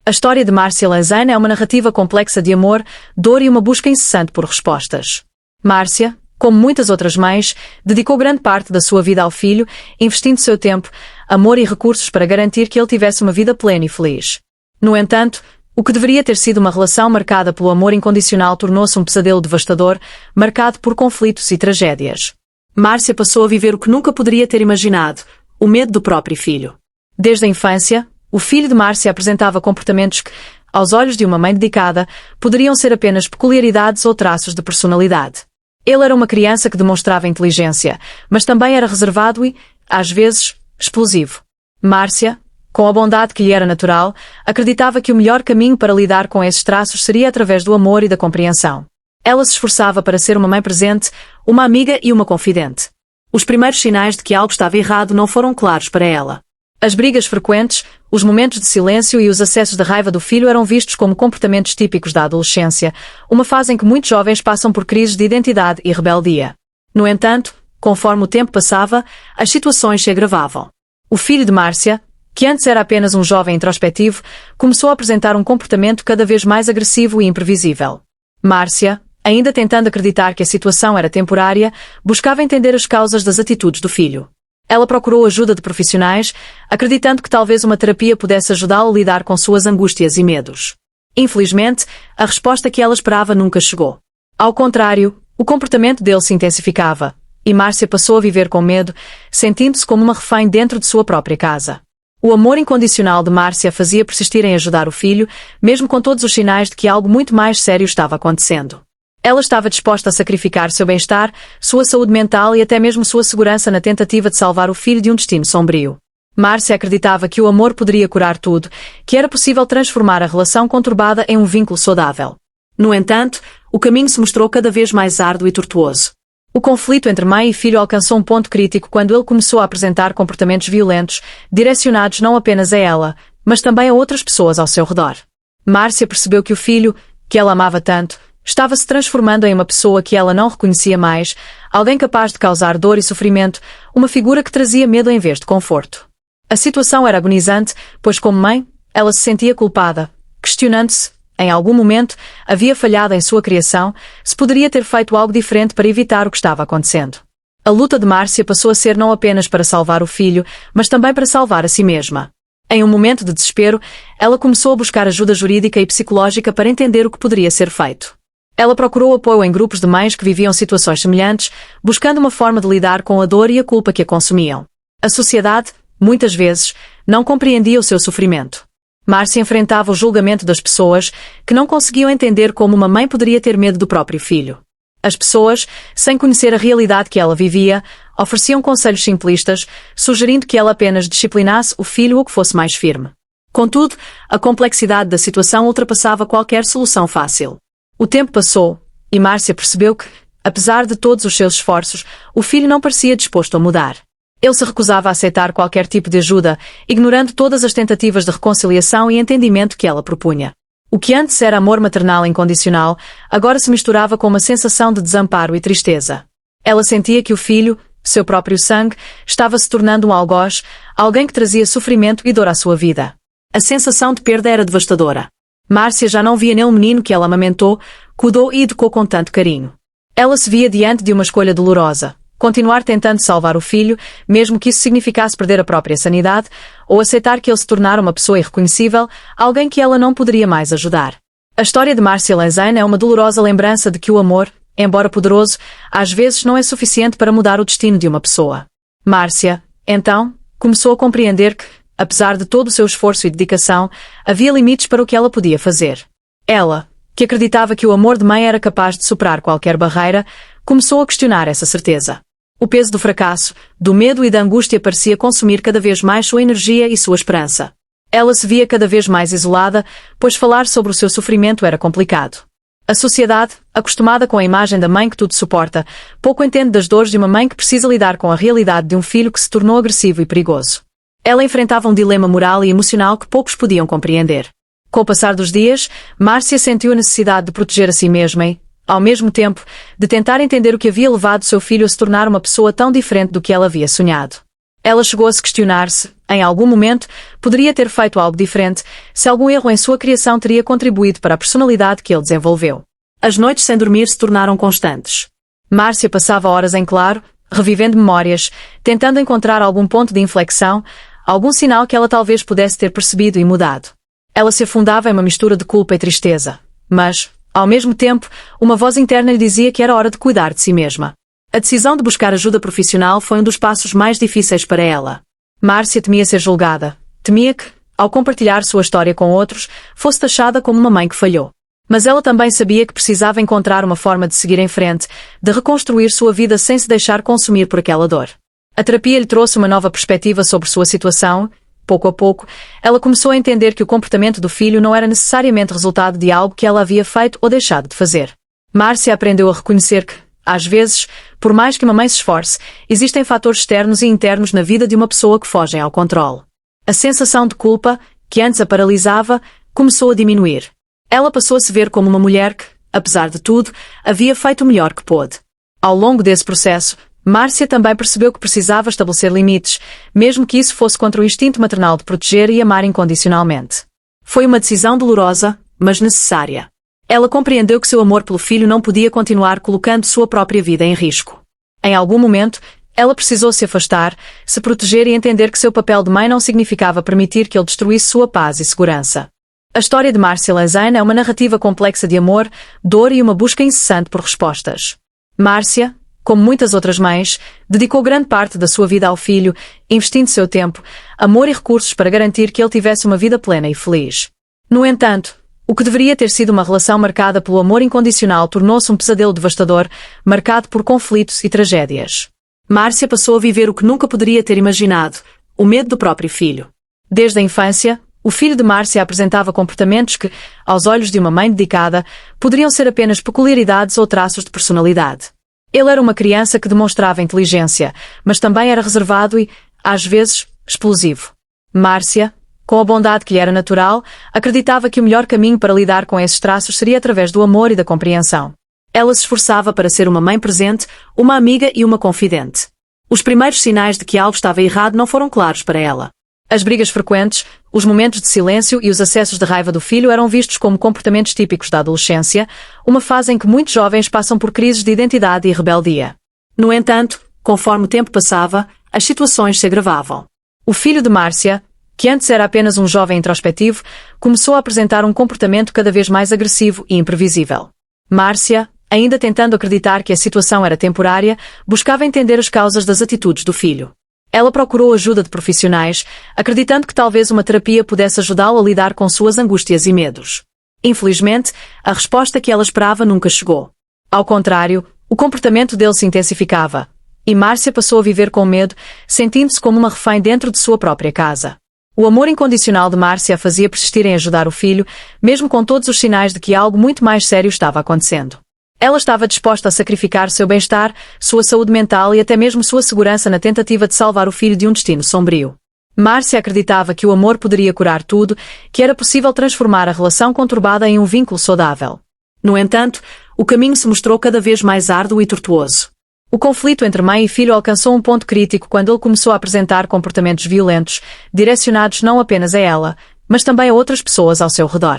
A história de Márcia Lanzane é uma narrativa complexa de amor, dor e uma busca incessante por respostas. Márcia, como muitas outras mães, dedicou grande parte da sua vida ao filho, investindo seu tempo, amor e recursos para garantir que ele tivesse uma vida plena e feliz. No entanto, o que deveria ter sido uma relação marcada pelo amor incondicional tornou-se um pesadelo devastador, marcado por conflitos e tragédias. Márcia passou a viver o que nunca poderia ter imaginado: o medo do próprio filho. Desde a infância, o filho de Márcia apresentava comportamentos que, aos olhos de uma mãe dedicada, poderiam ser apenas peculiaridades ou traços de personalidade. Ele era uma criança que demonstrava inteligência, mas também era reservado e, às vezes, explosivo. Márcia, com a bondade que lhe era natural, acreditava que o melhor caminho para lidar com esses traços seria através do amor e da compreensão. Ela se esforçava para ser uma mãe presente, uma amiga e uma confidente. Os primeiros sinais de que algo estava errado não foram claros para ela. As brigas frequentes, os momentos de silêncio e os acessos de raiva do filho eram vistos como comportamentos típicos da adolescência, uma fase em que muitos jovens passam por crises de identidade e rebeldia. No entanto, conforme o tempo passava, as situações se agravavam. O filho de Márcia, que antes era apenas um jovem introspectivo, começou a apresentar um comportamento cada vez mais agressivo e imprevisível. Márcia, ainda tentando acreditar que a situação era temporária, buscava entender as causas das atitudes do filho. Ela procurou ajuda de profissionais, acreditando que talvez uma terapia pudesse ajudá-lo a lidar com suas angústias e medos. Infelizmente, a resposta que ela esperava nunca chegou. Ao contrário, o comportamento dele se intensificava, e Márcia passou a viver com medo, sentindo-se como uma refém dentro de sua própria casa. O amor incondicional de Márcia fazia persistir em ajudar o filho, mesmo com todos os sinais de que algo muito mais sério estava acontecendo. Ela estava disposta a sacrificar seu bem-estar, sua saúde mental e até mesmo sua segurança na tentativa de salvar o filho de um destino sombrio. Márcia acreditava que o amor poderia curar tudo, que era possível transformar a relação conturbada em um vínculo saudável. No entanto, o caminho se mostrou cada vez mais árduo e tortuoso. O conflito entre mãe e filho alcançou um ponto crítico quando ele começou a apresentar comportamentos violentos, direcionados não apenas a ela, mas também a outras pessoas ao seu redor. Márcia percebeu que o filho, que ela amava tanto, estava se transformando em uma pessoa que ela não reconhecia mais, alguém capaz de causar dor e sofrimento, uma figura que trazia medo em vez de conforto. A situação era agonizante, pois como mãe, ela se sentia culpada, questionando-se, em algum momento, havia falhado em sua criação, se poderia ter feito algo diferente para evitar o que estava acontecendo. A luta de Márcia passou a ser não apenas para salvar o filho, mas também para salvar a si mesma. Em um momento de desespero, ela começou a buscar ajuda jurídica e psicológica para entender o que poderia ser feito. Ela procurou apoio em grupos de mães que viviam situações semelhantes, buscando uma forma de lidar com a dor e a culpa que a consumiam. A sociedade, muitas vezes, não compreendia o seu sofrimento. Márcia enfrentava o julgamento das pessoas, que não conseguiam entender como uma mãe poderia ter medo do próprio filho. As pessoas, sem conhecer a realidade que ela vivia, ofereciam conselhos simplistas, sugerindo que ela apenas disciplinasse o filho ou que fosse mais firme. Contudo, a complexidade da situação ultrapassava qualquer solução fácil. O tempo passou, e Márcia percebeu que, apesar de todos os seus esforços, o filho não parecia disposto a mudar. Ele se recusava a aceitar qualquer tipo de ajuda, ignorando todas as tentativas de reconciliação e entendimento que ela propunha. O que antes era amor maternal incondicional, agora se misturava com uma sensação de desamparo e tristeza. Ela sentia que o filho, seu próprio sangue, estava se tornando um algoz, alguém que trazia sofrimento e dor à sua vida. A sensação de perda era devastadora. Márcia já não via nele o menino que ela amamentou, cuidou e educou com tanto carinho. Ela se via diante de uma escolha dolorosa: continuar tentando salvar o filho, mesmo que isso significasse perder a própria sanidade, ou aceitar que ele se tornara uma pessoa irreconhecível, alguém que ela não poderia mais ajudar. A história de Márcia Lanzane é uma dolorosa lembrança de que o amor, embora poderoso, às vezes não é suficiente para mudar o destino de uma pessoa. Márcia, então, começou a compreender que, apesar de todo o seu esforço e dedicação, havia limites para o que ela podia fazer. Ela, que acreditava que o amor de mãe era capaz de superar qualquer barreira, começou a questionar essa certeza. O peso do fracasso, do medo e da angústia parecia consumir cada vez mais sua energia e sua esperança. Ela se via cada vez mais isolada, pois falar sobre o seu sofrimento era complicado. A sociedade, acostumada com a imagem da mãe que tudo suporta, pouco entende das dores de uma mãe que precisa lidar com a realidade de um filho que se tornou agressivo e perigoso. Ela enfrentava um dilema moral e emocional que poucos podiam compreender. Com o passar dos dias, Márcia sentiu a necessidade de proteger a si mesma e, ao mesmo tempo, de tentar entender o que havia levado seu filho a se tornar uma pessoa tão diferente do que ela havia sonhado. Ela chegou a se questionar-se, em algum momento, poderia ter feito algo diferente, se algum erro em sua criação teria contribuído para a personalidade que ele desenvolveu. As noites sem dormir se tornaram constantes. Márcia passava horas em claro, revivendo memórias, tentando encontrar algum ponto de inflexão, algum sinal que ela talvez pudesse ter percebido e mudado. Ela se afundava em uma mistura de culpa e tristeza, mas, ao mesmo tempo, uma voz interna lhe dizia que era hora de cuidar de si mesma. A decisão de buscar ajuda profissional foi um dos passos mais difíceis para ela. Márcia temia ser julgada. Temia que, ao compartilhar sua história com outros, fosse taxada como uma mãe que falhou. Mas ela também sabia que precisava encontrar uma forma de seguir em frente, de reconstruir sua vida sem se deixar consumir por aquela dor. A terapia lhe trouxe uma nova perspectiva sobre sua situação. Pouco a pouco, ela começou a entender que o comportamento do filho não era necessariamente resultado de algo que ela havia feito ou deixado de fazer. Márcia aprendeu a reconhecer que, às vezes, por mais que uma mãe se esforce, existem fatores externos e internos na vida de uma pessoa que fogem ao controle. A sensação de culpa, que antes a paralisava, começou a diminuir. Ela passou a se ver como uma mulher que, apesar de tudo, havia feito o melhor que pôde. Ao longo desse processo, Márcia também percebeu que precisava estabelecer limites, mesmo que isso fosse contra o instinto maternal de proteger e amar incondicionalmente. Foi uma decisão dolorosa, mas necessária. Ela compreendeu que seu amor pelo filho não podia continuar colocando sua própria vida em risco. Em algum momento, ela precisou se afastar, se proteger e entender que seu papel de mãe não significava permitir que ele destruísse sua paz e segurança. A história de Márcia Lansane é uma narrativa complexa de amor, dor e uma busca incessante por respostas. Márcia, como muitas outras mães, dedicou grande parte da sua vida ao filho, investindo seu tempo, amor e recursos para garantir que ele tivesse uma vida plena e feliz. No entanto, o que deveria ter sido uma relação marcada pelo amor incondicional tornou-se um pesadelo devastador, marcado por conflitos e tragédias. Márcia passou a viver o que nunca poderia ter imaginado, o medo do próprio filho. Desde a infância, o filho de Márcia apresentava comportamentos que, aos olhos de uma mãe dedicada, poderiam ser apenas peculiaridades ou traços de personalidade. Ele era uma criança que demonstrava inteligência, mas também era reservado e, às vezes, explosivo. Márcia, com a bondade que lhe era natural, acreditava que o melhor caminho para lidar com esses traços seria através do amor e da compreensão. Ela se esforçava para ser uma mãe presente, uma amiga e uma confidente. Os primeiros sinais de que algo estava errado não foram claros para ela. As brigas frequentes, os momentos de silêncio e os acessos de raiva do filho eram vistos como comportamentos típicos da adolescência, uma fase em que muitos jovens passam por crises de identidade e rebeldia. No entanto, conforme o tempo passava, as situações se agravavam. O filho de Márcia, que antes era apenas um jovem introspectivo, começou a apresentar um comportamento cada vez mais agressivo e imprevisível. Márcia, ainda tentando acreditar que a situação era temporária, buscava entender as causas das atitudes do filho. Ela procurou ajuda de profissionais, acreditando que talvez uma terapia pudesse ajudá-lo a lidar com suas angústias e medos. Infelizmente, a resposta que ela esperava nunca chegou. Ao contrário, o comportamento dele se intensificava, e Márcia passou a viver com medo, sentindo-se como uma refém dentro de sua própria casa. O amor incondicional de Márcia a fazia persistir em ajudar o filho, mesmo com todos os sinais de que algo muito mais sério estava acontecendo. Ela estava disposta a sacrificar seu bem-estar, sua saúde mental e até mesmo sua segurança na tentativa de salvar o filho de um destino sombrio. Márcia acreditava que o amor poderia curar tudo, que era possível transformar a relação conturbada em um vínculo saudável. No entanto, o caminho se mostrou cada vez mais árduo e tortuoso. O conflito entre mãe e filho alcançou um ponto crítico quando ele começou a apresentar comportamentos violentos, direcionados não apenas a ela, mas também a outras pessoas ao seu redor.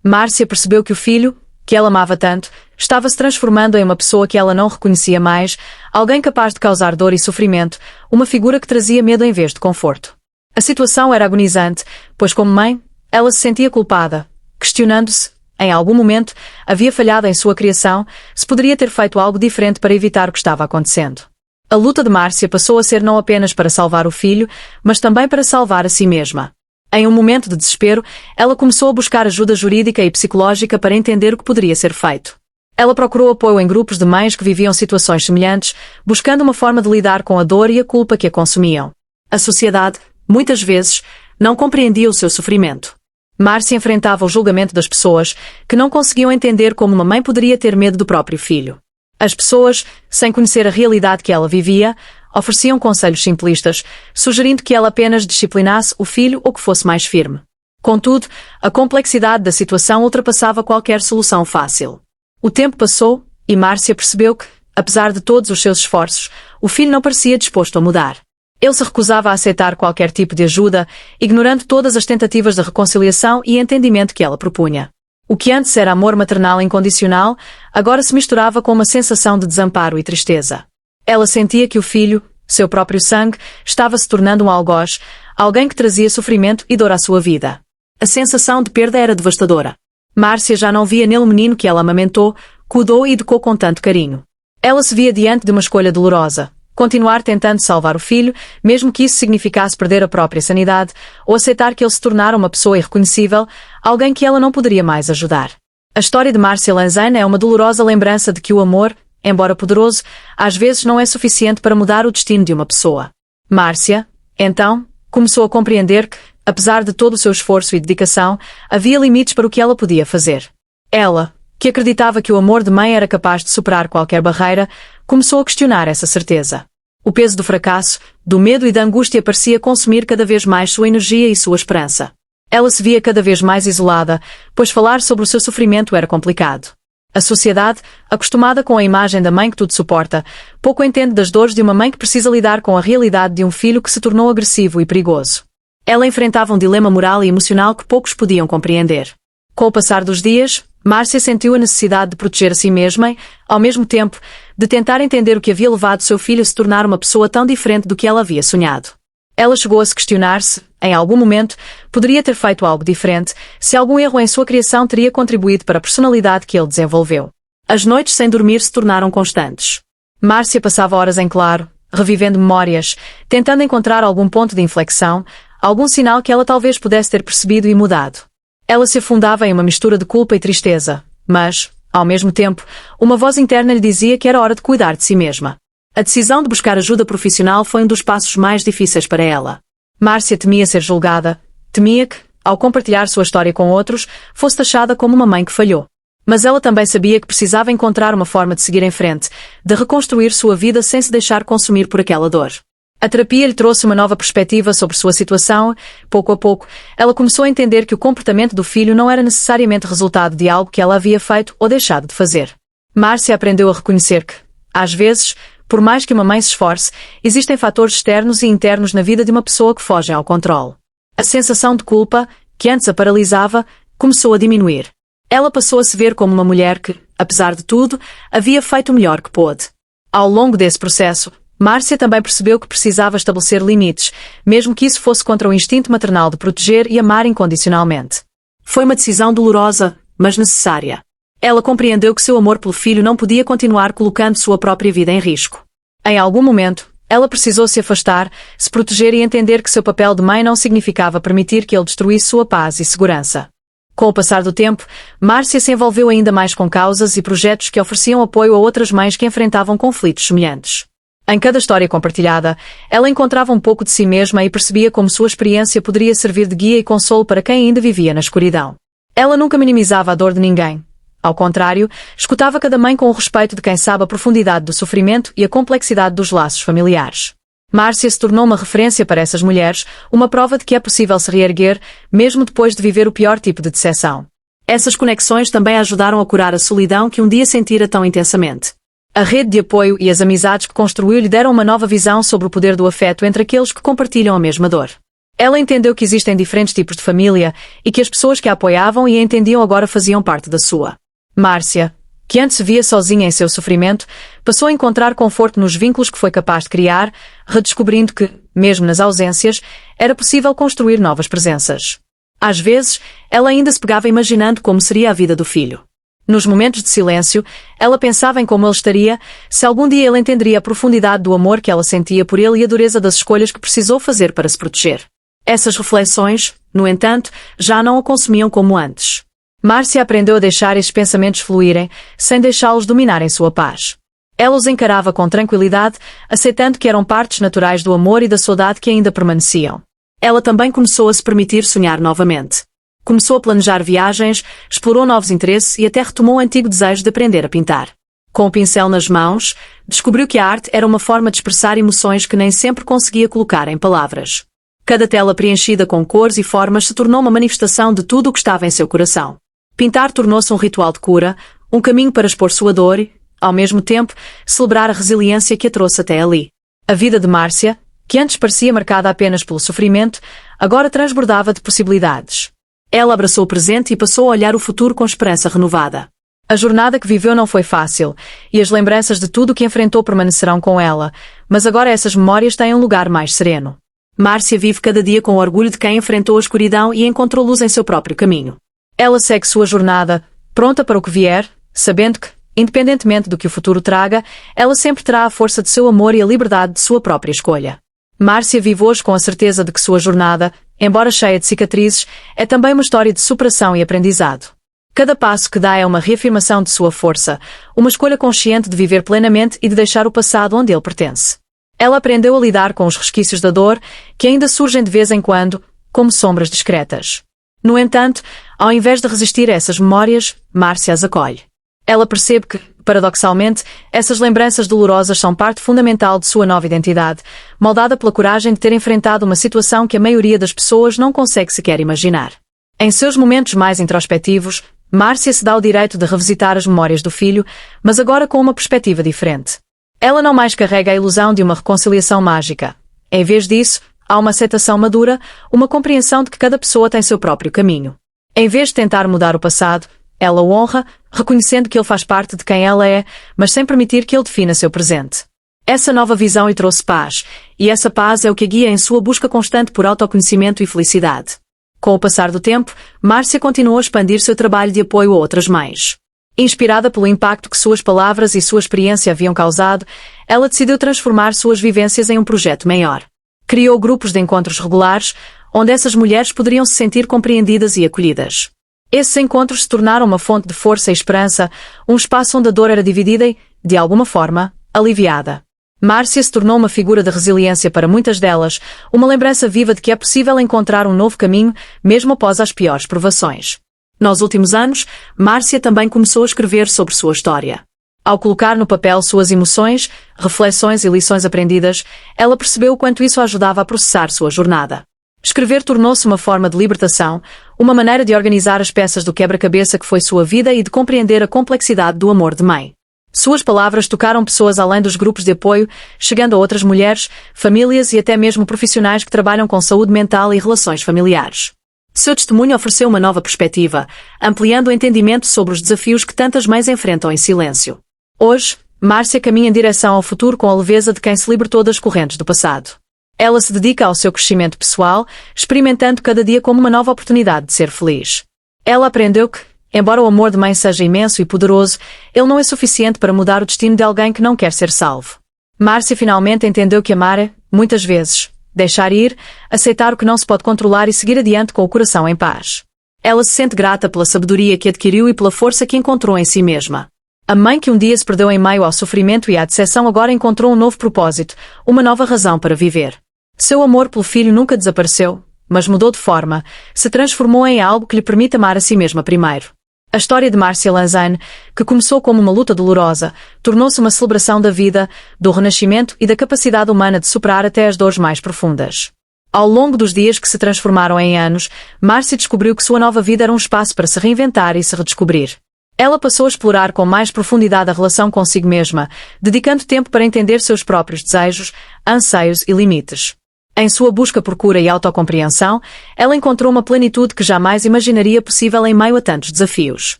Márcia percebeu que o filho, que ela amava tanto, estava se transformando em uma pessoa que ela não reconhecia mais, alguém capaz de causar dor e sofrimento, uma figura que trazia medo em vez de conforto. A situação era agonizante, pois como mãe, ela se sentia culpada, questionando-se, em algum momento, havia falhado em sua criação, se poderia ter feito algo diferente para evitar o que estava acontecendo. A luta de Márcia passou a ser não apenas para salvar o filho, mas também para salvar a si mesma. Em um momento de desespero, ela começou a buscar ajuda jurídica e psicológica para entender o que poderia ser feito. Ela procurou apoio em grupos de mães que viviam situações semelhantes, buscando uma forma de lidar com a dor e a culpa que a consumiam. A sociedade, muitas vezes, não compreendia o seu sofrimento. Márcia enfrentava o julgamento das pessoas, que não conseguiam entender como uma mãe poderia ter medo do próprio filho. As pessoas, sem conhecer a realidade que ela vivia, ofereciam conselhos simplistas, sugerindo que ela apenas disciplinasse o filho ou que fosse mais firme. Contudo, a complexidade da situação ultrapassava qualquer solução fácil. O tempo passou, e Márcia percebeu que, apesar de todos os seus esforços, o filho não parecia disposto a mudar. Ele se recusava a aceitar qualquer tipo de ajuda, ignorando todas as tentativas de reconciliação e entendimento que ela propunha. O que antes era amor maternal incondicional, agora se misturava com uma sensação de desamparo e tristeza. Ela sentia que o filho, seu próprio sangue, estava se tornando um algoz, alguém que trazia sofrimento e dor à sua vida. A sensação de perda era devastadora. Márcia já não via nele o menino que ela amamentou, cuidou e educou com tanto carinho. Ela se via diante de uma escolha dolorosa. Continuar tentando salvar o filho, mesmo que isso significasse perder a própria sanidade, ou aceitar que ele se tornara uma pessoa irreconhecível, alguém que ela não poderia mais ajudar. A história de Márcia Lanzane é uma dolorosa lembrança de que o amor, embora poderoso, às vezes não é suficiente para mudar o destino de uma pessoa. Márcia, então, começou a compreender que, apesar de todo o seu esforço e dedicação, havia limites para o que ela podia fazer. Ela, que acreditava que o amor de mãe era capaz de superar qualquer barreira, começou a questionar essa certeza. O peso do fracasso, do medo e da angústia parecia consumir cada vez mais sua energia e sua esperança. Ela se via cada vez mais isolada, pois falar sobre o seu sofrimento era complicado. A sociedade, acostumada com a imagem da mãe que tudo suporta, pouco entende das dores de uma mãe que precisa lidar com a realidade de um filho que se tornou agressivo e perigoso. Ela enfrentava um dilema moral e emocional que poucos podiam compreender. Com o passar dos dias, Márcia sentiu a necessidade de proteger a si mesma e, ao mesmo tempo, de tentar entender o que havia levado seu filho a se tornar uma pessoa tão diferente do que ela havia sonhado. Ela chegou a se questionar se, em algum momento, poderia ter feito algo diferente, se algum erro em sua criação teria contribuído para a personalidade que ele desenvolveu. As noites sem dormir se tornaram constantes. Márcia passava horas em claro, revivendo memórias, tentando encontrar algum ponto de inflexão, algum sinal que ela talvez pudesse ter percebido e mudado. Ela se afundava em uma mistura de culpa e tristeza, mas, ao mesmo tempo, uma voz interna lhe dizia que era hora de cuidar de si mesma. A decisão de buscar ajuda profissional foi um dos passos mais difíceis para ela. Márcia temia ser julgada, temia que, ao compartilhar sua história com outros, fosse taxada como uma mãe que falhou. Mas ela também sabia que precisava encontrar uma forma de seguir em frente, de reconstruir sua vida sem se deixar consumir por aquela dor. A terapia lhe trouxe uma nova perspectiva sobre sua situação. Pouco a pouco, ela começou a entender que o comportamento do filho não era necessariamente resultado de algo que ela havia feito ou deixado de fazer. Márcia aprendeu a reconhecer que, às vezes, por mais que uma mãe se esforce, existem fatores externos e internos na vida de uma pessoa que fogem ao controle. A sensação de culpa, que antes a paralisava, começou a diminuir. Ela passou a se ver como uma mulher que, apesar de tudo, havia feito o melhor que pôde. Ao longo desse processo, Márcia também percebeu que precisava estabelecer limites, mesmo que isso fosse contra o instinto maternal de proteger e amar incondicionalmente. Foi uma decisão dolorosa, mas necessária. Ela compreendeu que seu amor pelo filho não podia continuar colocando sua própria vida em risco. Em algum momento, ela precisou se afastar, se proteger e entender que seu papel de mãe não significava permitir que ele destruísse sua paz e segurança. Com o passar do tempo, Márcia se envolveu ainda mais com causas e projetos que ofereciam apoio a outras mães que enfrentavam conflitos semelhantes. Em cada história compartilhada, ela encontrava um pouco de si mesma e percebia como sua experiência poderia servir de guia e consolo para quem ainda vivia na escuridão. Ela nunca minimizava a dor de ninguém. Ao contrário, escutava cada mãe com o respeito de quem sabe a profundidade do sofrimento e a complexidade dos laços familiares. Márcia se tornou uma referência para essas mulheres, uma prova de que é possível se reerguer, mesmo depois de viver o pior tipo de decepção. Essas conexões também a ajudaram a curar a solidão que um dia sentira tão intensamente. A rede de apoio e as amizades que construiu lhe deram uma nova visão sobre o poder do afeto entre aqueles que compartilham a mesma dor. Ela entendeu que existem diferentes tipos de família e que as pessoas que a apoiavam e a entendiam agora faziam parte da sua. Márcia, que antes se via sozinha em seu sofrimento, passou a encontrar conforto nos vínculos que foi capaz de criar, redescobrindo que, mesmo nas ausências, era possível construir novas presenças. Às vezes, ela ainda se pegava imaginando como seria a vida do filho. Nos momentos de silêncio, ela pensava em como ele estaria, se algum dia ele entenderia a profundidade do amor que ela sentia por ele e a dureza das escolhas que precisou fazer para se proteger. Essas reflexões, no entanto, já não a consumiam como antes. Márcia aprendeu a deixar esses pensamentos fluírem, sem deixá-los dominarem sua paz. Ela os encarava com tranquilidade, aceitando que eram partes naturais do amor e da saudade que ainda permaneciam. Ela também começou a se permitir sonhar novamente. Começou a planejar viagens, explorou novos interesses e até retomou o antigo desejo de aprender a pintar. Com o pincel nas mãos, descobriu que a arte era uma forma de expressar emoções que nem sempre conseguia colocar em palavras. Cada tela preenchida com cores e formas se tornou uma manifestação de tudo o que estava em seu coração. Pintar tornou-se um ritual de cura, um caminho para expor sua dor e, ao mesmo tempo, celebrar a resiliência que a trouxe até ali. A vida de Márcia, que antes parecia marcada apenas pelo sofrimento, agora transbordava de possibilidades. Ela abraçou o presente e passou a olhar o futuro com esperança renovada. A jornada que viveu não foi fácil, e as lembranças de tudo o que enfrentou permanecerão com ela, mas agora essas memórias têm um lugar mais sereno. Márcia vive cada dia com o orgulho de quem enfrentou a escuridão e encontrou luz em seu próprio caminho. Ela segue sua jornada, pronta para o que vier, sabendo que, independentemente do que o futuro traga, ela sempre terá a força de seu amor e a liberdade de sua própria escolha. Márcia vive hoje com a certeza de que sua jornada, embora cheia de cicatrizes, é também uma história de superação e aprendizado. Cada passo que dá é uma reafirmação de sua força, uma escolha consciente de viver plenamente e de deixar o passado onde ele pertence. Ela aprendeu a lidar com os resquícios da dor, que ainda surgem de vez em quando, como sombras discretas. No entanto, ao invés de resistir a essas memórias, Márcia as acolhe. Ela percebe que, paradoxalmente, essas lembranças dolorosas são parte fundamental de sua nova identidade, moldada pela coragem de ter enfrentado uma situação que a maioria das pessoas não consegue sequer imaginar. Em seus momentos mais introspectivos, Márcia se dá o direito de revisitar as memórias do filho, mas agora com uma perspectiva diferente. Ela não mais carrega a ilusão de uma reconciliação mágica. Em vez disso, há uma aceitação madura, uma compreensão de que cada pessoa tem seu próprio caminho. Em vez de tentar mudar o passado, ela o honra, reconhecendo que ele faz parte de quem ela é, mas sem permitir que ele defina seu presente. Essa nova visão lhe trouxe paz, e essa paz é o que a guia em sua busca constante por autoconhecimento e felicidade. Com o passar do tempo, Márcia continuou a expandir seu trabalho de apoio a outras mães. Inspirada pelo impacto que suas palavras e sua experiência haviam causado, ela decidiu transformar suas vivências em um projeto maior. Criou grupos de encontros regulares, onde essas mulheres poderiam se sentir compreendidas e acolhidas. Esses encontros se tornaram uma fonte de força e esperança, um espaço onde a dor era dividida e, de alguma forma, aliviada. Márcia se tornou uma figura de resiliência para muitas delas, uma lembrança viva de que é possível encontrar um novo caminho, mesmo após as piores provações. Nos últimos anos, Márcia também começou a escrever sobre sua história. Ao colocar no papel suas emoções, reflexões e lições aprendidas, ela percebeu o quanto isso a ajudava a processar sua jornada. Escrever tornou-se uma forma de libertação, uma maneira de organizar as peças do quebra-cabeça que foi sua vida e de compreender a complexidade do amor de mãe. Suas palavras tocaram pessoas além dos grupos de apoio, chegando a outras mulheres, famílias e até mesmo profissionais que trabalham com saúde mental e relações familiares. Seu testemunho ofereceu uma nova perspectiva, ampliando o entendimento sobre os desafios que tantas mães enfrentam em silêncio. Hoje, Márcia caminha em direção ao futuro com a leveza de quem se libertou das correntes do passado. Ela se dedica ao seu crescimento pessoal, experimentando cada dia como uma nova oportunidade de ser feliz. Ela aprendeu que, embora o amor de mãe seja imenso e poderoso, ele não é suficiente para mudar o destino de alguém que não quer ser salvo. Márcia finalmente entendeu que amar é, muitas vezes, deixar ir, aceitar o que não se pode controlar e seguir adiante com o coração em paz. Ela se sente grata pela sabedoria que adquiriu e pela força que encontrou em si mesma. A mãe que um dia se perdeu em meio ao sofrimento e à decepção agora encontrou um novo propósito, uma nova razão para viver. Seu amor pelo filho nunca desapareceu, mas mudou de forma, se transformou em algo que lhe permite amar a si mesma primeiro. A história de Márcia Lanzane, que começou como uma luta dolorosa, tornou-se uma celebração da vida, do renascimento e da capacidade humana de superar até as dores mais profundas. Ao longo dos dias que se transformaram em anos, Márcia descobriu que sua nova vida era um espaço para se reinventar e se redescobrir. Ela passou a explorar com mais profundidade a relação consigo mesma, dedicando tempo para entender seus próprios desejos, anseios e limites. Em sua busca por cura e autocompreensão, ela encontrou uma plenitude que jamais imaginaria possível em meio a tantos desafios.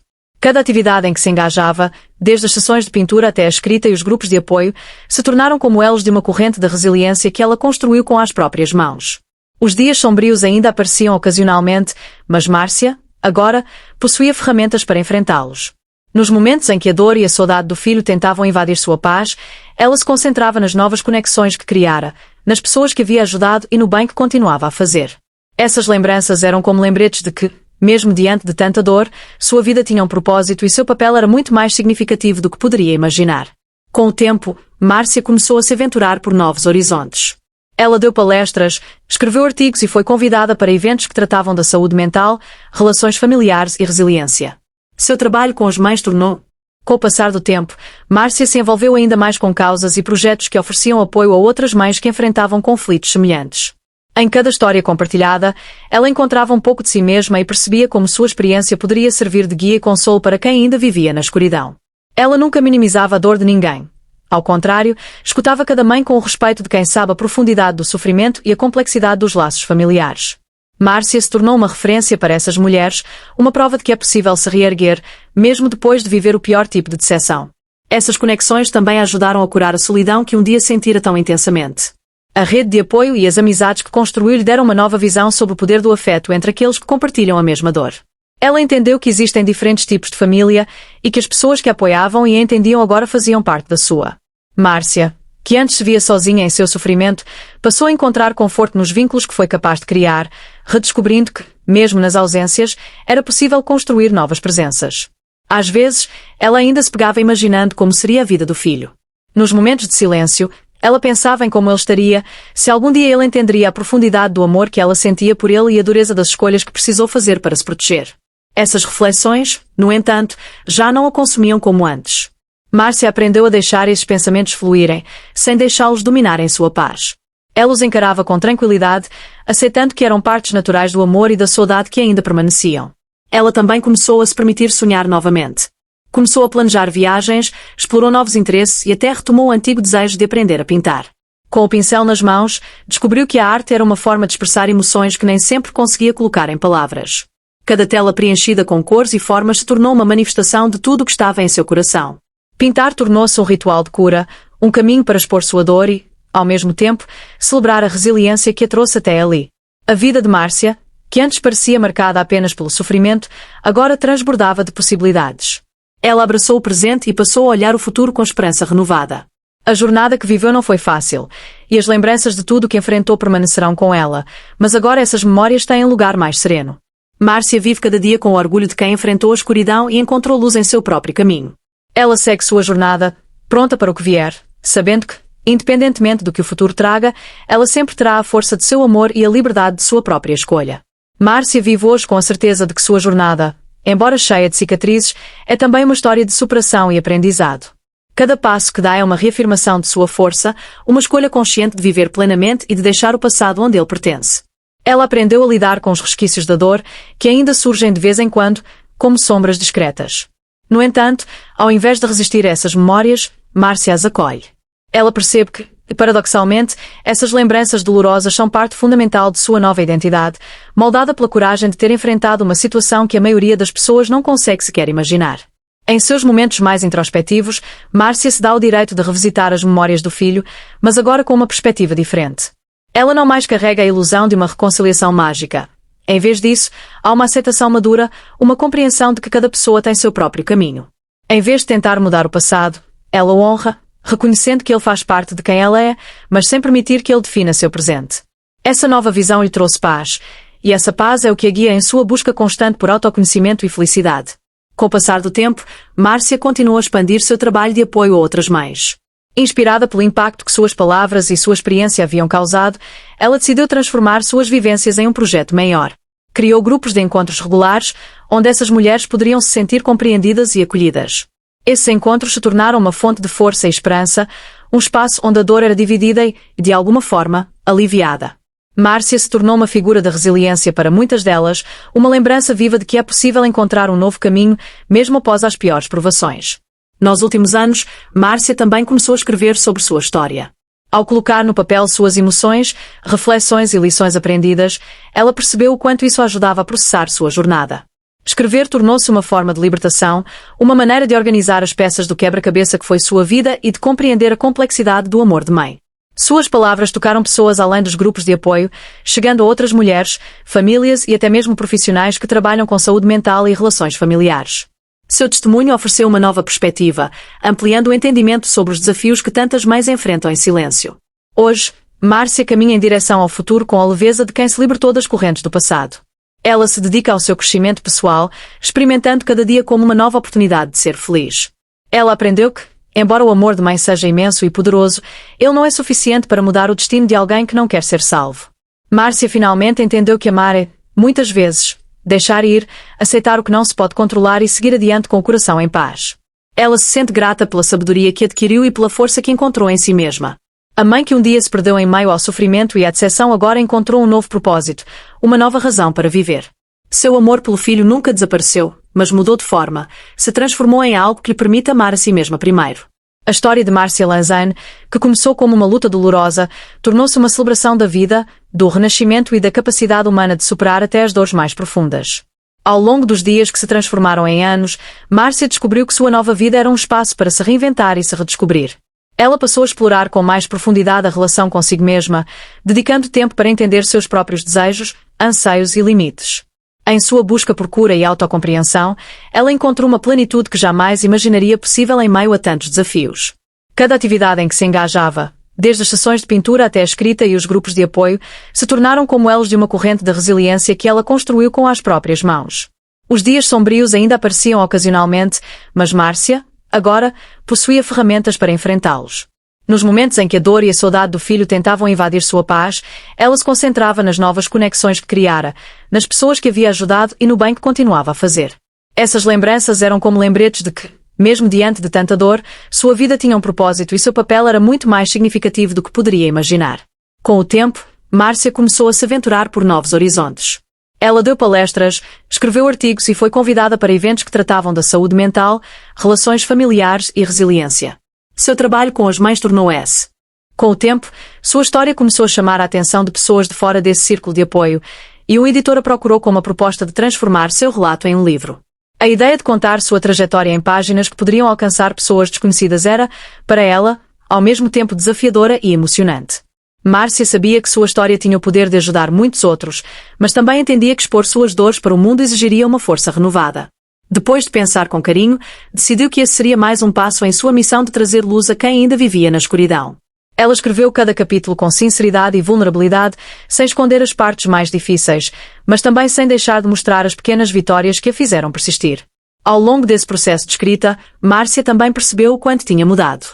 Cada atividade em que se engajava, desde as sessões de pintura até a escrita e os grupos de apoio, se tornaram como elos de uma corrente de resiliência que ela construiu com as próprias mãos. Os dias sombrios ainda apareciam ocasionalmente, mas Márcia, agora, possuía ferramentas para enfrentá-los. Nos momentos em que a dor e a saudade do filho tentavam invadir sua paz, ela se concentrava nas novas conexões que criara, nas pessoas que havia ajudado e no bem que continuava a fazer. Essas lembranças eram como lembretes de que, mesmo diante de tanta dor, sua vida tinha um propósito e seu papel era muito mais significativo do que poderia imaginar. Com o tempo, Márcia começou a se aventurar por novos horizontes. Ela deu palestras, escreveu artigos e foi convidada para eventos que tratavam da saúde mental, relações familiares e resiliência. Seu trabalho com as mães tornou. Com o passar do tempo, Márcia se envolveu ainda mais com causas e projetos que ofereciam apoio a outras mães que enfrentavam conflitos semelhantes. Em cada história compartilhada, ela encontrava um pouco de si mesma e percebia como sua experiência poderia servir de guia e consolo para quem ainda vivia na escuridão. Ela nunca minimizava a dor de ninguém. Ao contrário, escutava cada mãe com o respeito de quem sabe a profundidade do sofrimento e a complexidade dos laços familiares. Márcia se tornou uma referência para essas mulheres, uma prova de que é possível se reerguer, mesmo depois de viver o pior tipo de decepção. Essas conexões também ajudaram a curar a solidão que um dia sentira tão intensamente. A rede de apoio e as amizades que construiu lhe deram uma nova visão sobre o poder do afeto entre aqueles que compartilham a mesma dor. Ela entendeu que existem diferentes tipos de família e que as pessoas que a apoiavam e a entendiam agora faziam parte da sua. Márcia, que antes se via sozinha em seu sofrimento, passou a encontrar conforto nos vínculos que foi capaz de criar, redescobrindo que, mesmo nas ausências, era possível construir novas presenças. Às vezes, ela ainda se pegava imaginando como seria a vida do filho. Nos momentos de silêncio, ela pensava em como ele estaria, se algum dia ele entenderia a profundidade do amor que ela sentia por ele e a dureza das escolhas que precisou fazer para se proteger. Essas reflexões, no entanto, já não a consumiam como antes. Márcia aprendeu a deixar esses pensamentos fluírem, sem deixá-los dominarem sua paz. Ela os encarava com tranquilidade, aceitando que eram partes naturais do amor e da saudade que ainda permaneciam. Ela também começou a se permitir sonhar novamente. Começou a planejar viagens, explorou novos interesses e até retomou o antigo desejo de aprender a pintar. Com o pincel nas mãos, descobriu que a arte era uma forma de expressar emoções que nem sempre conseguia colocar em palavras. Cada tela preenchida com cores e formas se tornou uma manifestação de tudo o que estava em seu coração. Pintar tornou-se um ritual de cura, um caminho para expor sua dor e, ao mesmo tempo, celebrar a resiliência que a trouxe até ali. A vida de Márcia, que antes parecia marcada apenas pelo sofrimento, agora transbordava de possibilidades. Ela abraçou o presente e passou a olhar o futuro com esperança renovada. A jornada que viveu não foi fácil, e as lembranças de tudo o que enfrentou permanecerão com ela, mas agora essas memórias têm um lugar mais sereno. Márcia vive cada dia com o orgulho de quem enfrentou a escuridão e encontrou luz em seu próprio caminho. Ela segue sua jornada, pronta para o que vier, sabendo que, independentemente do que o futuro traga, ela sempre terá a força de seu amor e a liberdade de sua própria escolha. Márcia vive hoje com a certeza de que sua jornada, embora cheia de cicatrizes, é também uma história de superação e aprendizado. Cada passo que dá é uma reafirmação de sua força, uma escolha consciente de viver plenamente e de deixar o passado onde ele pertence. Ela aprendeu a lidar com os resquícios da dor, que ainda surgem de vez em quando, como sombras discretas. No entanto, ao invés de resistir a essas memórias, Márcia as acolhe. Ela percebe que, paradoxalmente, essas lembranças dolorosas são parte fundamental de sua nova identidade, moldada pela coragem de ter enfrentado uma situação que a maioria das pessoas não consegue sequer imaginar. Em seus momentos mais introspectivos, Márcia se dá o direito de revisitar as memórias do filho, mas agora com uma perspectiva diferente. Ela não mais carrega a ilusão de uma reconciliação mágica. Em vez disso, há uma aceitação madura, uma compreensão de que cada pessoa tem seu próprio caminho. Em vez de tentar mudar o passado, ela o honra, reconhecendo que ele faz parte de quem ela é, mas sem permitir que ele defina seu presente. Essa nova visão lhe trouxe paz, e essa paz é o que a guia em sua busca constante por autoconhecimento e felicidade. Com o passar do tempo, Márcia continua a expandir seu trabalho de apoio a outras mães. Inspirada pelo impacto que suas palavras e sua experiência haviam causado, ela decidiu transformar suas vivências em um projeto maior. Criou grupos de encontros regulares, onde essas mulheres poderiam se sentir compreendidas e acolhidas. Esses encontros se tornaram uma fonte de força e esperança, um espaço onde a dor era dividida e, de alguma forma, aliviada. Márcia se tornou uma figura de resiliência para muitas delas, uma lembrança viva de que é possível encontrar um novo caminho, mesmo após as piores provações. Nos últimos anos, Márcia também começou a escrever sobre sua história. Ao colocar no papel suas emoções, reflexões e lições aprendidas, ela percebeu o quanto isso a ajudava a processar sua jornada. Escrever tornou-se uma forma de libertação, uma maneira de organizar as peças do quebra-cabeça que foi sua vida e de compreender a complexidade do amor de mãe. Suas palavras tocaram pessoas além dos grupos de apoio, chegando a outras mulheres, famílias e até mesmo profissionais que trabalham com saúde mental e relações familiares. Seu testemunho ofereceu uma nova perspectiva, ampliando o entendimento sobre os desafios que tantas mães enfrentam em silêncio. Hoje, Márcia caminha em direção ao futuro com a leveza de quem se libertou das correntes do passado. Ela se dedica ao seu crescimento pessoal, experimentando cada dia como uma nova oportunidade de ser feliz. Ela aprendeu que, embora o amor de mãe seja imenso e poderoso, ele não é suficiente para mudar o destino de alguém que não quer ser salvo. Márcia finalmente entendeu que amar é, muitas vezes, deixar ir, aceitar o que não se pode controlar e seguir adiante com o coração em paz. Ela se sente grata pela sabedoria que adquiriu e pela força que encontrou em si mesma. A mãe que um dia se perdeu em meio ao sofrimento e à decepção agora encontrou um novo propósito, uma nova razão para viver. Seu amor pelo filho nunca desapareceu, mas mudou de forma, se transformou em algo que lhe permite amar a si mesma primeiro. A história de Márcia Lanzane, que começou como uma luta dolorosa, tornou-se uma celebração da vida, do renascimento e da capacidade humana de superar até as dores mais profundas. Ao longo dos dias que se transformaram em anos, Márcia descobriu que sua nova vida era um espaço para se reinventar e se redescobrir. Ela passou a explorar com mais profundidade a relação consigo mesma, dedicando tempo para entender seus próprios desejos, anseios e limites. Em sua busca por cura e autocompreensão, ela encontrou uma plenitude que jamais imaginaria possível em meio a tantos desafios. Cada atividade em que se engajava, desde as sessões de pintura até a escrita e os grupos de apoio, se tornaram como elos de uma corrente de resiliência que ela construiu com as próprias mãos. Os dias sombrios ainda apareciam ocasionalmente, mas Márcia, agora, possuía ferramentas para enfrentá-los. Nos momentos em que a dor e a saudade do filho tentavam invadir sua paz, ela se concentrava nas novas conexões que criara, nas pessoas que havia ajudado e no bem que continuava a fazer. Essas lembranças eram como lembretes de que, mesmo diante de tanta dor, sua vida tinha um propósito e seu papel era muito mais significativo do que poderia imaginar. Com o tempo, Márcia começou a se aventurar por novos horizontes. Ela deu palestras, escreveu artigos e foi convidada para eventos que tratavam da saúde mental, relações familiares e resiliência. Seu trabalho com as mães tornou-se. Com o tempo, sua história começou a chamar a atenção de pessoas de fora desse círculo de apoio, e um editor a procurou com uma proposta de transformar seu relato em um livro. A ideia de contar sua trajetória em páginas que poderiam alcançar pessoas desconhecidas era, para ela, ao mesmo tempo desafiadora e emocionante. Márcia sabia que sua história tinha o poder de ajudar muitos outros, mas também entendia que expor suas dores para o mundo exigiria uma força renovada. Depois de pensar com carinho, decidiu que esse seria mais um passo em sua missão de trazer luz a quem ainda vivia na escuridão. Ela escreveu cada capítulo com sinceridade e vulnerabilidade, sem esconder as partes mais difíceis, mas também sem deixar de mostrar as pequenas vitórias que a fizeram persistir. Ao longo desse processo de escrita, Márcia também percebeu o quanto tinha mudado.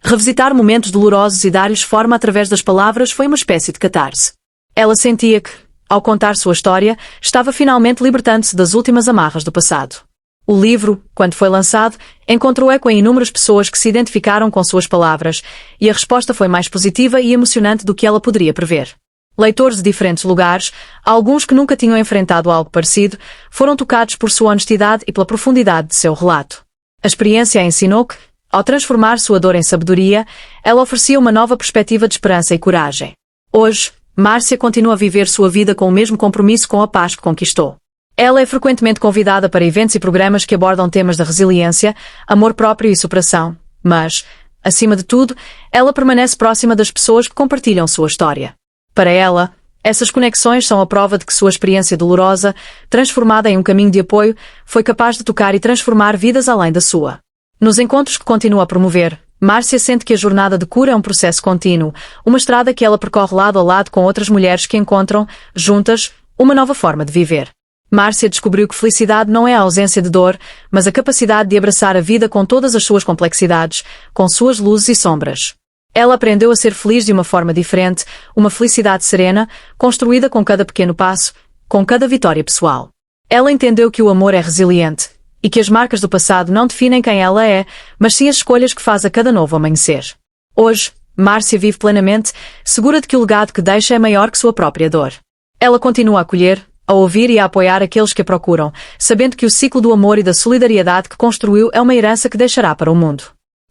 Revisitar momentos dolorosos e dar-lhes forma através das palavras foi uma espécie de catarse. Ela sentia que, ao contar sua história, estava finalmente libertando-se das últimas amarras do passado. O livro, quando foi lançado, encontrou eco em inúmeras pessoas que se identificaram com suas palavras, e a resposta foi mais positiva e emocionante do que ela poderia prever. Leitores de diferentes lugares, alguns que nunca tinham enfrentado algo parecido, foram tocados por sua honestidade e pela profundidade de seu relato. A experiência ensinou que, ao transformar sua dor em sabedoria, ela oferecia uma nova perspectiva de esperança e coragem. Hoje, Márcia continua a viver sua vida com o mesmo compromisso com a paz que conquistou. Ela é frequentemente convidada para eventos e programas que abordam temas da resiliência, amor próprio e superação, mas, acima de tudo, ela permanece próxima das pessoas que compartilham sua história. Para ela, essas conexões são a prova de que sua experiência dolorosa, transformada em um caminho de apoio, foi capaz de tocar e transformar vidas além da sua. Nos encontros que continua a promover, Márcia sente que a jornada de cura é um processo contínuo, uma estrada que ela percorre lado a lado com outras mulheres que encontram, juntas, uma nova forma de viver. Márcia descobriu que felicidade não é a ausência de dor, mas a capacidade de abraçar a vida com todas as suas complexidades, com suas luzes e sombras. Ela aprendeu a ser feliz de uma forma diferente, uma felicidade serena, construída com cada pequeno passo, com cada vitória pessoal. Ela entendeu que o amor é resiliente, e que as marcas do passado não definem quem ela é, mas sim as escolhas que faz a cada novo amanhecer. Hoje, Márcia vive plenamente, segura de que o legado que deixa é maior que sua própria dor. Ela continua a acolher, a ouvir e a apoiar aqueles que a procuram, sabendo que o ciclo do amor e da solidariedade que construiu é uma herança que deixará para o mundo.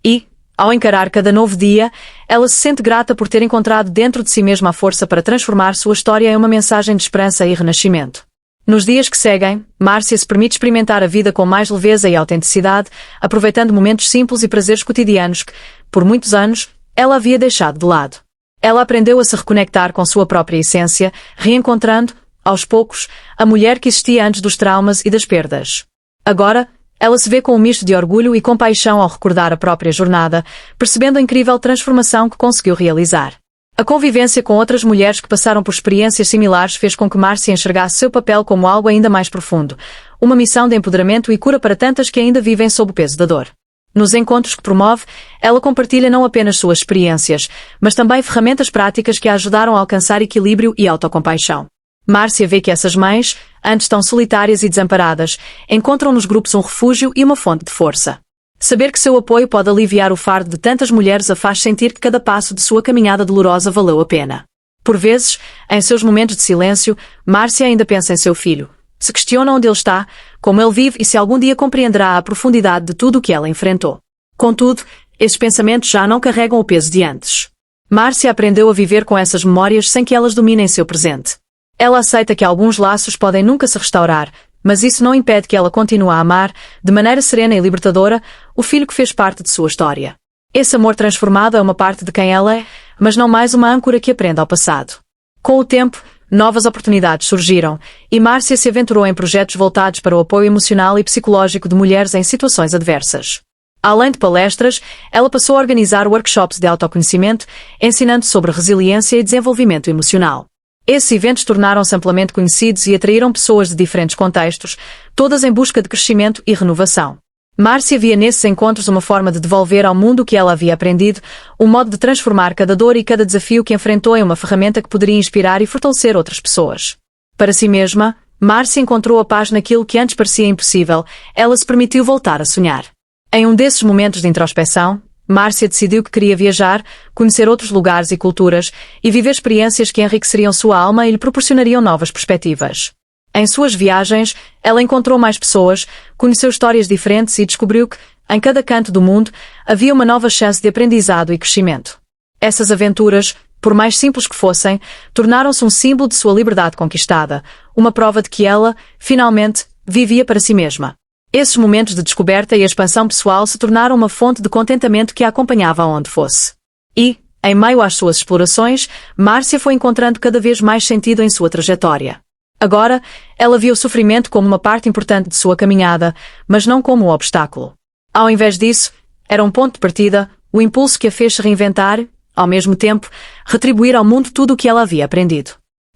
E, ao encarar cada novo dia, ela se sente grata por ter encontrado dentro de si mesma a força para transformar sua história em uma mensagem de esperança e renascimento. Nos dias que seguem, Márcia se permite experimentar a vida com mais leveza e autenticidade, aproveitando momentos simples e prazeres cotidianos que, por muitos anos, ela havia deixado de lado. Ela aprendeu a se reconectar com sua própria essência, reencontrando, aos poucos, a mulher que existia antes dos traumas e das perdas. Agora, ela se vê com um misto de orgulho e compaixão ao recordar a própria jornada, percebendo a incrível transformação que conseguiu realizar. A convivência com outras mulheres que passaram por experiências similares fez com que Márcia enxergasse seu papel como algo ainda mais profundo, uma missão de empoderamento e cura para tantas que ainda vivem sob o peso da dor. Nos encontros que promove, ela compartilha não apenas suas experiências, mas também ferramentas práticas que a ajudaram a alcançar equilíbrio e autocompaixão. Márcia vê que essas mães, antes tão solitárias e desamparadas, encontram nos grupos um refúgio e uma fonte de força. Saber que seu apoio pode aliviar o fardo de tantas mulheres a faz sentir que cada passo de sua caminhada dolorosa valeu a pena. Por vezes, em seus momentos de silêncio, Márcia ainda pensa em seu filho. Se questiona onde ele está, como ele vive e se algum dia compreenderá a profundidade de tudo o que ela enfrentou. Contudo, Esses pensamentos já não carregam o peso de antes. Márcia aprendeu a viver com essas memórias sem que elas dominem seu presente. Ela aceita que alguns laços podem nunca se restaurar, mas isso não impede que ela continue a amar, de maneira serena e libertadora, o filho que fez parte de sua história. Esse amor transformado é uma parte de quem ela é, mas não mais uma âncora que aprenda ao passado. Com o tempo, novas oportunidades surgiram, e Márcia se aventurou em projetos voltados para o apoio emocional e psicológico de mulheres em situações adversas. Além de palestras, ela passou a organizar workshops de autoconhecimento, ensinando sobre resiliência e desenvolvimento emocional. Esses eventos tornaram-se amplamente conhecidos e atraíram pessoas de diferentes contextos, todas em busca de crescimento e renovação. Márcia via nesses encontros uma forma de devolver ao mundo o que ela havia aprendido, um modo de transformar cada dor e cada desafio que enfrentou em uma ferramenta que poderia inspirar e fortalecer outras pessoas. Para si mesma, Márcia encontrou a paz naquilo que antes parecia impossível, ela se permitiu voltar a sonhar. Em um desses momentos de introspeção, Márcia decidiu que queria viajar, conhecer outros lugares e culturas, e viver experiências que enriqueceriam sua alma e lhe proporcionariam novas perspectivas. Em suas viagens, ela encontrou mais pessoas, conheceu histórias diferentes e descobriu que, em cada canto do mundo, havia uma nova chance de aprendizado e crescimento. Essas aventuras, por mais simples que fossem, tornaram-se um símbolo de sua liberdade conquistada, uma prova de que ela, finalmente, vivia para si mesma. Esses momentos de descoberta e expansão pessoal se tornaram uma fonte de contentamento que a acompanhava aonde fosse. E, em meio às suas explorações, Márcia foi encontrando cada vez mais sentido em sua trajetória. Agora, ela via o sofrimento como uma parte importante de sua caminhada, mas não como um obstáculo. Ao invés disso, era um ponto de partida, o impulso que a fez se reinventar, ao mesmo tempo, retribuir ao mundo tudo o que ela havia aprendido.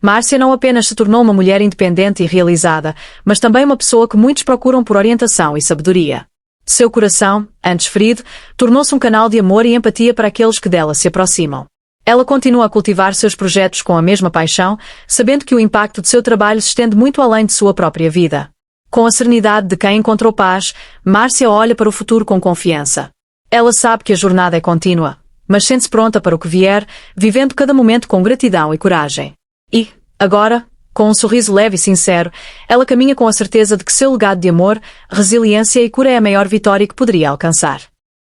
Márcia não apenas se tornou uma mulher independente e realizada, mas também uma pessoa que muitos procuram por orientação e sabedoria. Seu coração, antes ferido, tornou-se um canal de amor e empatia para aqueles que dela se aproximam. Ela continua a cultivar seus projetos com a mesma paixão, sabendo que o impacto de seu trabalho se estende muito além de sua própria vida. Com a serenidade de quem encontrou paz, Márcia olha para o futuro com confiança. Ela sabe que a jornada é contínua, mas sente-se pronta para o que vier, vivendo cada momento com gratidão e coragem. E, agora, com um sorriso leve e sincero, ela caminha com a certeza de que seu legado de amor, resiliência e cura é a maior vitória que poderia alcançar.